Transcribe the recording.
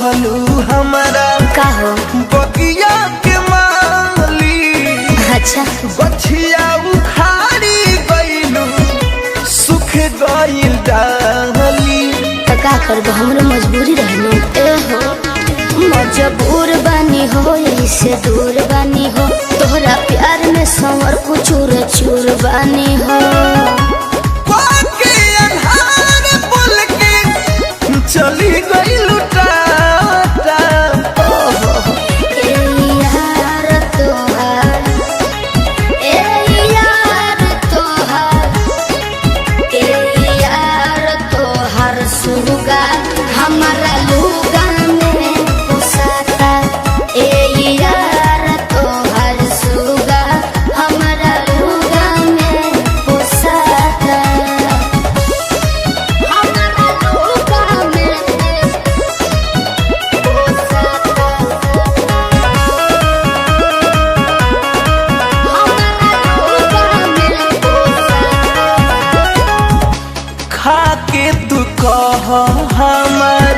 कहलू हमारा का हो बगिया के माली। अच्छा बछिया उखाड़ी गइलू सुख गइल डाली। तो का करबो हमरो मजबूरी रहनु। ए हो मजबूर बानी हो इससे दूर बानी हो तोहरा प्यार में संवर कुचूर चूर बानी हो। के अन्हार बोल के चली गइलू टाटा। ए यार तोहार ए यार तोहार ए यार तोहार सुगा हमारा लुगा में पुसाता। ए यार तोहार सुगा हमारा लुगा में पुसाता। हमारा लुगा में पुसाता। हमारा लुगा में पुसाता। खा के तू कह हमार